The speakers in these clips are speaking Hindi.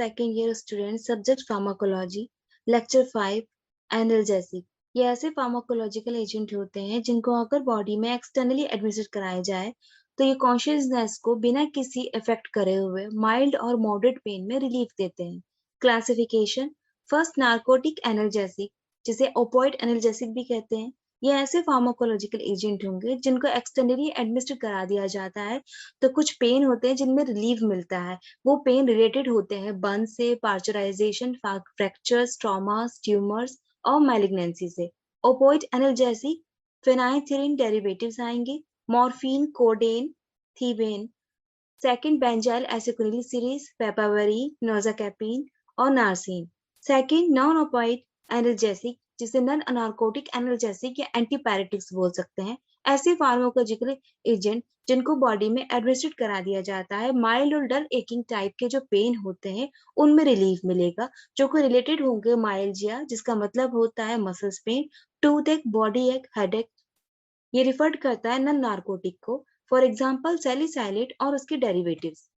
Second year student subject pharmacology lecture 5 analgesic. ये ऐसे फार्माकोलॉजिकल एजेंट होते हैं जिनको अगर बॉडी में एक्सटर्नली एडमिनिस्टर कराया जाए तो ये कॉन्शियसनेस को बिना किसी इफेक्ट करे हुए माइल्ड और मॉडरेट पेन में रिलीफ देते हैं। क्लासिफिकेशन, फर्स्ट नार्कोटिक एनाल्जेसिक, जिसे ओपोइड एनाल्जेसिक भी कहते हैं। ये ऐसे फार्माकोलॉजिकल एजेंट होंगे जिनको एक्सटर्नली एडमिनिस्टर करा दिया जाता है तो कुछ पेन होते हैं जिनमें रिलीफ मिलता है। वो पेन रिलेटेड होते हैं बर्न से, पार्चराइजेशन, फ्रैक्चर्स, ट्रॉमास, ट्यूमर्स और मैलिग्नेंसी से। ओपोइड एनाल्जेसिक फेनाइथिलीन डेरिवेटिव्स आएंगे, मॉर्फिन, कोडेन, थीबेन। सेकंड बेंजाइल एसिटिल्कोलिन, पेपावरीन, नोजाकेपिन और नार्सिन। सेकंड नॉन ओपोइड एनाल्जेसिक, जिसे नॉन अनार्कोटिक एनाल्जेसिक या एंटीपायरेटिक्स बोल सकते हैं। ऐसे फार्माकोलॉजिकल एजेंट जिनको बॉडी में एडमिनिस्ट्रेट करा दिया जाता है, माइल्ड और डल एकिंग टाइप के जो पेन होते हैं उनमें रिलीफ मिलेगा, जो को रिलेटेड होंगे माइल्जिया, जिसका मतलब होता है मसल्स पेन, टूथ एक, बॉडी एक, हेडेक। ये रिफर्ड करता है नॉन नार्कोटिक को, फॉर एग्जाम्पल सैलिसाइलेट और उसके derivatives.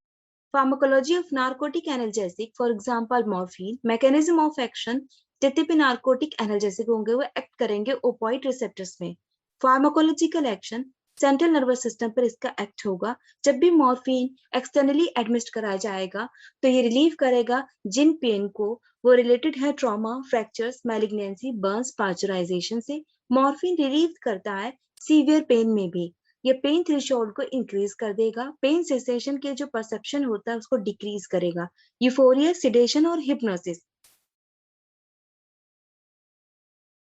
Pharmacology of narcotic analgesic, for example morphine. Mechanism of action, जितने भी नार्कोटिक एनाल्जेसिक होंगे वो एक्ट करेंगे ओपॉइड रिसेप्टर्स में। Pharmacological action, central nervous system पर इसका एक्ट होगा। जब भी मॉर्फिन एक्सटर्नली एडमिनिस्टर कराया जाएगा तो ये रिलीव करेगा जिन पेन को, वो रिलेटेड है ट्रॉमा, फ्रैक्चर्स, मैलिग्नेंसी, बर्न्स, पार्चराइजेशन से। मॉर्फिन रिलीव करता है सीवियर पेन में भी। ये पेन थ्रेशोल्ड को इंक्रीज कर देगा, पेन सेंसेशन के जो परसेप्शन होता है उसको डिक्रीज करेगा। यूफोरिया, सिडेशन और हिप्नोसिस।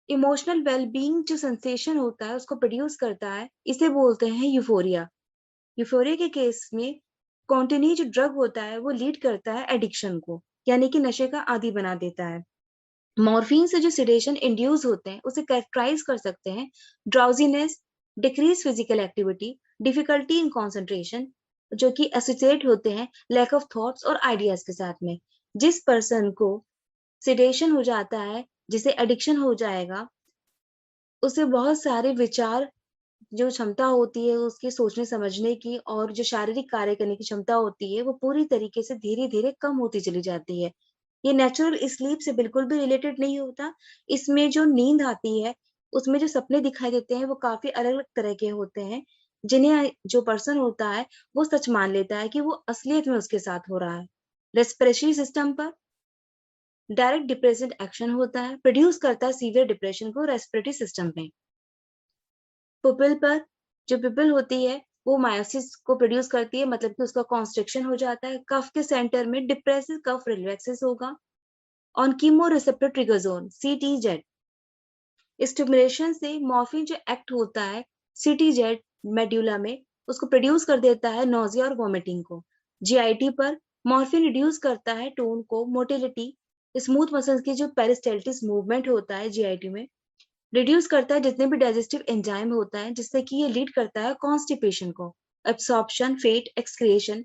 इमोशनल वेलबींग जो सेंसेशन होता है उसको प्रोड्यूस करता है, इसे बोलते हैं यूफोरिया। यूफोरिया के केस में कॉन्टिन्यू जो ड्रग होता है वो लीड करता है एडिक्शन को, यानी कि नशे का आदी बना देता है। मॉर्फिन से जो सिडेशन इंड्यूस होते हैं उसे कैरेक्टराइज कर सकते हैं drowsiness, decrease physical activity, difficulty in concentration, जो कि एसोसिएट होते हैं लैक ऑफ थॉट्स और आइडियाज के साथ में। जिस पर्सन को सिडेशन हो जाता है, जिसे एडिक्शन हो जाएगा, उसे बहुत सारे विचार, जो क्षमता होती है उसकी सोचने समझने की और जो शारीरिक कार्य करने की क्षमता होती है वो पूरी तरीके से धीरे धीरे कम होती चली जाती है। ये नेचुरल स्लीप से बिल्कुल भी रिलेटेड नहीं होता। इसमें जो नींद आती है उसमें जो सपने दिखाई देते हैं वो काफी अलग अलग तरह के होते हैं, जिन्हें जो पर्सन होता है वो सच मान लेता है कि वो असलियत में उसके साथ हो रहा है। रेस्पिरेटरी सिस्टम पर डायरेक्ट डिप्रेसिव एक्शन होता है, प्रोड्यूस करता है सीवियर डिप्रेशन को रेस्पिरेटरी सिस्टम में। पुपिल पर जो पिपल होती है वो मायोसिस को प्रोड्यूस करती है, मतलब कि उसका कॉन्स्ट्रिक्शन हो जाता है। कफ के सेंटर में डिप्रेसिव कफ रिलैक्सेस होगा। On chemo receptor trigger zone, सीटीजेड, stimulation से मॉर्फिन जो एक्ट होता है सीटीजेड मेड्यूला में, उसको प्रोड्यूस कर देता है नोजिया और वॉमिटिंग को। जीआईटी पर मॉर्फिन रिड्यूस करता है टोन को, मोटिलिटी, स्मूथ मसल्स की जो पेरिस्टाल्टिस मूवमेंट होता है जीआईटी में, रिड्यूस करता है जितने भी डाइजेस्टिव एंजाइम होता है, जिससे कि ये लीड करता है कॉन्स्टिपेशन को। Absorption, fate, excretion,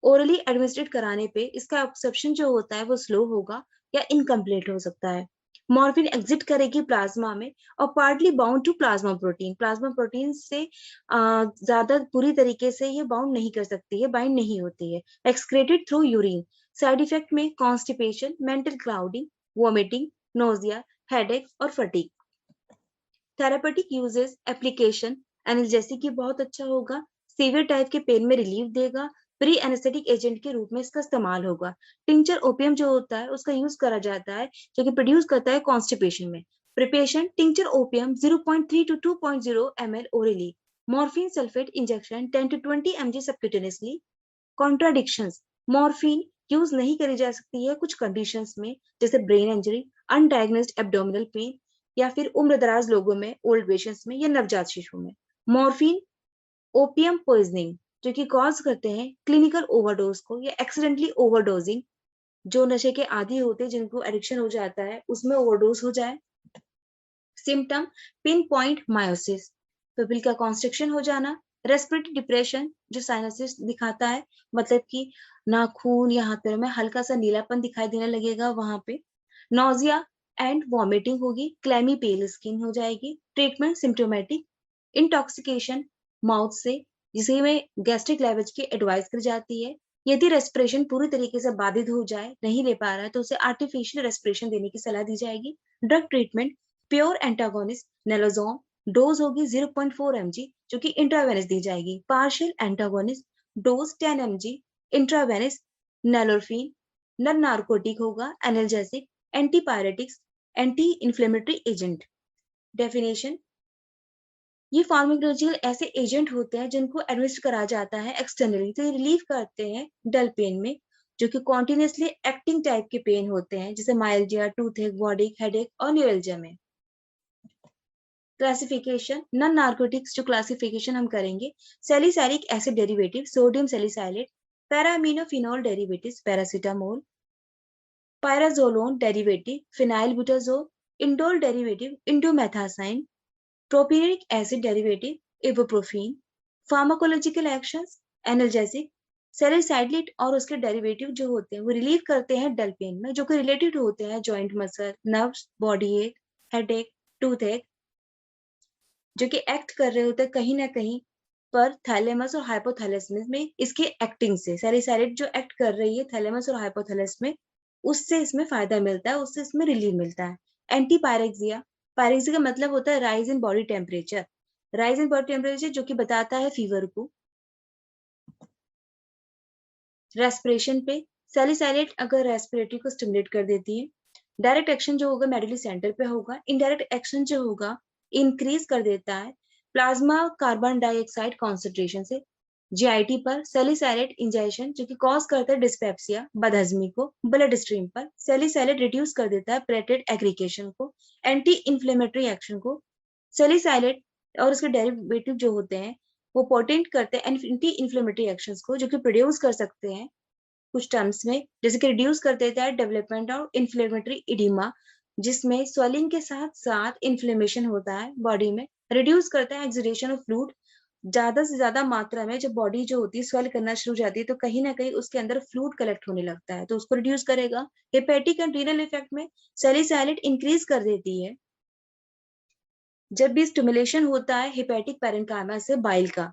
orally administrate कराने पे इसका एब्सॉर्प्शन जो होता है वो स्लो होगा या इनकम्प्लीट हो सकता है। मॉर्फिन एग्जिट करेगी प्लाज्मा में और partly bound to plasma protein. Plasma protein से ज्यादा पूरी तरीके से ये बाउंड नहीं कर सकती है, बाइंड नहीं होती है। Excreted through urine. Side effect में constipation, mental clouding, vomiting, nausea, headache और fatigue. Therapeutic uses, application, analgesic की बहुत अच्छा होगा, सीवियर टाइप के पेन में रिलीफ देगा, प्री एनेस्थेटिक एजेंट के रूप में इसका इस्तेमाल होगा। टिंचर ओपियम जो होता है उसका यूज करा जाता है, जो कि प्रोड्यूस करता है कॉन्स्टिपेशन में। Preparation, tincture opium 0.3 to 2.0 ml orally, morphine sulphate injection 10 to 20 mg subcutaneously। Contradictions, morphine use नहीं करी जा सकती है कुछ कंडीशंस में, जैसे brain injury, undiagnosed abdominal pain, या फिर उम्रदराज लोगों में, ओल्ड पेशेंट्स में या नवजात शिशु में। मॉर्फिन ओपियम पॉइजनिंग, जो कि कॉज करते हैं क्लिनिकल ओवरडोज को या एक्सीडेंटली ओवरडोजिंग, जो नशे के आदी होते हैं जिनको एडिक्शन हो जाता है उसमें ओवरडोज हो जाए। सिम्टम, पिन पॉइंट मायोसिस, पिपिल का कॉन्स्ट्रिक्शन हो जाना। रेस्पिरेटरी डिप्रेशन, जो साइनसिस दिखाता है, मतलब कि नाखून या हाथ पैरों में हल्का सा नीलापन दिखाई देने लगेगा वहां पे। नोजिया एंड वॉमिटिंग होगी, क्लैमी पेल स्किन हो जाएगी। ट्रीटमेंट सिम्टोमेटिक, इंटॉक्सिकेशन माउथ से, जिसे में गैस्ट्रिक लेवेज की एडवाइस की जाती है। यदि रेस्पिरेशन पूरी तरीके से बाधित हो जाए, नहीं ले पा रहा है, तो उसे आर्टिफिशियल रेस्पिरेशन देने की सलाह दी जाएगी। Drug treatment, pure antagonist naloxone, dose होगी 0.4 mg जो कि इंट्रावेनस दी जाएगी। Partial antagonist, dose 10 mg intravenous nalorphine. Non narcotic होगा analgesic, antipyretics, anti inflammatory agent. Definition, ये फार्माकोलॉजिकल ऐसे एजेंट होते हैं जिनको एडमिनिस्टर करा जाता है एक्सटर्नली, तो ये रिलीव करते हैं डल पेन में, जो कि कॉन्टिन्यूसली एक्टिंग टाइप के पेन होते हैं, जैसे माइल्जिया, टूथएक, बॉडी हेडेक और न्यूरल्जिया में। क्लासिफिकेशन, नॉन नार्कोटिक्स जो क्लासिफिकेशन हम करेंगे, salicylic acid derivative sodium salicylate, paraaminophenol derivative paracetamol, pyrazolone derivative phenylbutazone, indole derivative indomethacin, propionic acid derivative ibuprofen. Pharmacological actions, analgesic, salicylate और उसके डेरिवेटिव जो होते हैं वो रिलीव करते हैं डल पेन में, जो कि रिलेटेड होते हैं जॉइंट मसल, नर्व्स, बॉडी एक, हेडेक, टूथ एक, जो कि एक्ट कर रहे होते हैं कहीं ना कहीं पर थैलेमस और हाइपोथैलेमस में। इसके एक्टिंग से सैलिसाइलेट जो एक्ट कर रही है थैलेमस और हाइपोथैलेमस में, उससे इसमें फायदा मिलता है, उससे इसमें रिलीफ मिलता है। एंटी पायरेक्सिया, पायरेक्सिया का मतलब होता है rise in body temperature, rise in body temperature जो कि बताता है फीवर को। रेस्पिरेशन पे, सैलिसाइलेट अगर रेस्पिरेटरी को स्टिमुलेट कर देती है। डायरेक्ट एक्शन जो होगा मेडुलरी सेंटर पे होगा, इनडायरेक्ट एक्शन जो होगा इंक्रीज कर देता है प्लाज्मा कार्बन डाइऑक्साइड कॉन्सेंट्रेशन से। जीआईटी पर सैलिसाइलेट इंजेक्शन जो कि कॉज करता है डिस्पेप्सिया, बदहजमी को। ब्लड स्ट्रीम पर सैलिसाइलेट रिड्यूस कर देता है प्लेटलेट एग्रीगेशन को, एंटी इन्फ्लेमेटरी एक्शन को। सैलिसाइलेट और उसके डेरिवेटिव जो होते हैं वो पोटेंट करते हैं एंटी इन्फ्लेमेटरी एक्शंस को, जो कि प्रोड्यूस कर सकते हैं कुछ टर्म्स में, जैसे कि रिड्यूस कर देता है डेवलपमेंट ऑफ इन्फ्लेमेटरी इडिमा, जिसमें स्वेलिंग के साथ साथ इन्फ्लेमेशन होता है बॉडी में। रिड्यूस करता है एक्सुडेशन ऑफ फ्लूइड, ज्यादा से ज्यादा मात्रा में जब बॉडी जो होती है स्वेल करना शुरू हो जाती है तो कहीं ना कहीं उसके अंदर फ्लूइड कलेक्ट होने लगता है, तो उसको रिड्यूस करेगा। हेपेटिक एंड रीनल इफेक्ट में सैलिसाइलेट इंक्रीज कर देती है जब भी स्टिमुलेशन होता है हेपेटिक पैरेन्काइमा से बाइल का।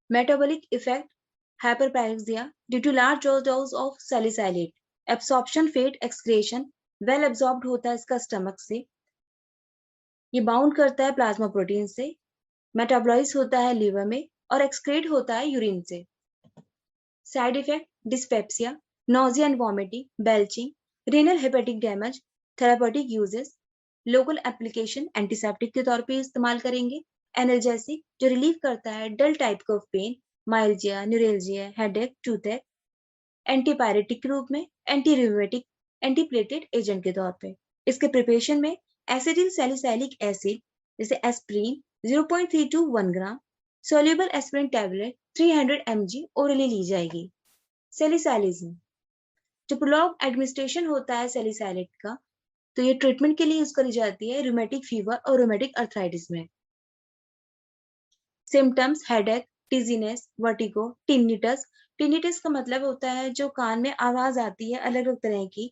Metabolic effect, hyperpyrexia due to large dose of salicylate, absorption fat excretion, well absorbed होता है इसका स्टमक से, ये बाउंड करता है प्लाज्मा प्रोटीन से, मेटाबॉलाइज होता है लीवर में और एक्सक्रेट होता है यूरिन से। Side effect, dyspepsia, nausea and vomiting, belching, renal hepatic damage, therapeutic uses, local application antiseptic के तौर पे इस्तेमाल करेंगे। एनाल्जेसिक जो रिलीव करता है डल टाइप का पेन, माइल्जिया, न्यूरल्जिया, हेडेक, टूथएक। एंटीपायरेटिक के रूप में, एंटी रिवेमेटिक, एंटीप्लेटेड एजेंट के तौर पे। इसके प्रिपरेशन में एसिटिल सैलिसाइलिक एसिड जैसे aspirin 0.3 to 1 gram, soluble aspirin tablet 300 mg orally ली जाएगी। सैलिसाइलिज्म, जो प्रोलॉन्ग एडमिनिस्ट्रेशन होता है सैलिसाइलेट का, तो ये ट्रीटमेंट के लिए यूज करी जाती है रूमेटिक फीवर और रूमेटिक अर्थराइटिस में। Symptoms, headache, dizziness, vertigo, tinnitus. Tinnitus का मतलब होता है जो कान में आवाज आती है अलग अलग तरह की,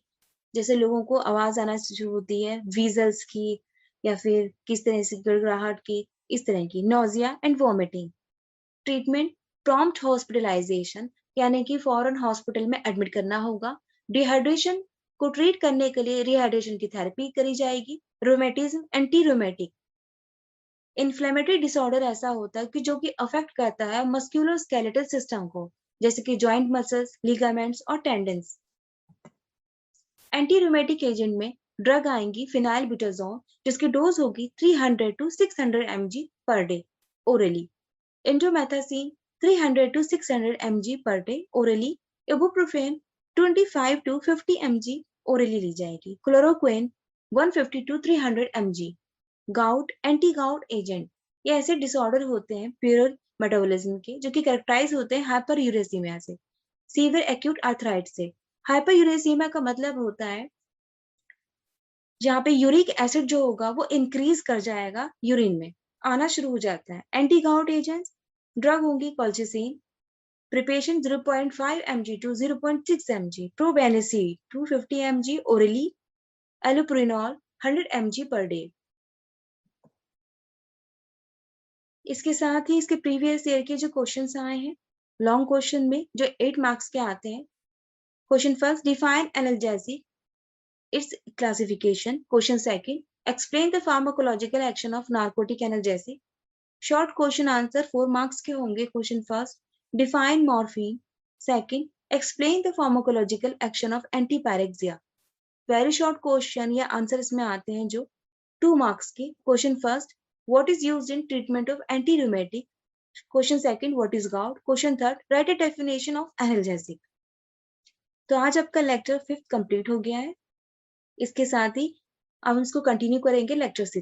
जैसे लोगों को आवाज आना शुरू होती है वीजल्स की या फिर किस तरह से गड़गड़ाहट की, इस तरह की। Nausea and vomiting. Treatment, prompt hospitalisation, यानी कि फौरन हॉस्पिटल में एडमिट करना होगा। डिहाइड्रेशन को ट्रीट करने के लिए रिहाइड्रेशन की थेरेपी करी जाएगी। Rheumatism, anti rheumatic. Inflammatory disorder ऐसा होता है कि जो कि अफेक्ट करता है मस्कुलर स्केलेटल सिस्टम को, जैसे कि जॉइंट मसल्स, लिगामेंट्स और टेंडन्स। एंटी रूमेटिक एजेंट में ड्रग आएंगी फिनाइलब्यूटाजोल, जिसकी डोज होगी 300 to 600 mg per day orally. Indomethacin 300 to 600 mg per day orally. Ibuprofen 25 to 50 mg orally ली जाएगी। Chloroquine 150 to 300 mg। Gout, anti gout agent, ये ऐसे डिसऑर्डर होते हैं प्यूरल मेटाबॉलिज्म के जो कि कैरेक्टराइज होते हैं हाइपर यूरेसीमिया से, सीवियर एक्यूट आर्थराइटिस से। हाइपर यूरेसीमिया का मतलब होता है जहाँ पे यूरिक एसिड जो होगा वो इंक्रीज कर जाएगा, यूरिन में आना शुरू हो जाता है। एंटी गाउट एजेंट्स, ड्रग होंगी colchicine, preparation 0.5 mg to 0.6 mg, probenecid 250 mg orally, allopurinol 100 mg per day. इसके साथ ही इसके प्रीवियस ईयर के जो क्वेश्चंस आए हैं लॉन्ग क्वेश्चन में जो 8 मार्क्स के आते हैं। Question first, define analgesic, its classification. Question second, explain the pharmacological action of narcotic analgesic. Short question answer 4 marks के होंगे। Question first, define morphine. Second, explain the pharmacological action of antipyrexia. Very short question या आंसर इसमें आते हैं जो 2 मार्क्स के। Question first, what is used in treatment of anti rheumatic. Question second, what is gout. Question third, write a definition of analgesic. तो आज आपका लेक्चर 5th कंप्लीट हो गया है। इसके साथ ही अब हम इसको कंटिन्यू करेंगे लेक्चर 6।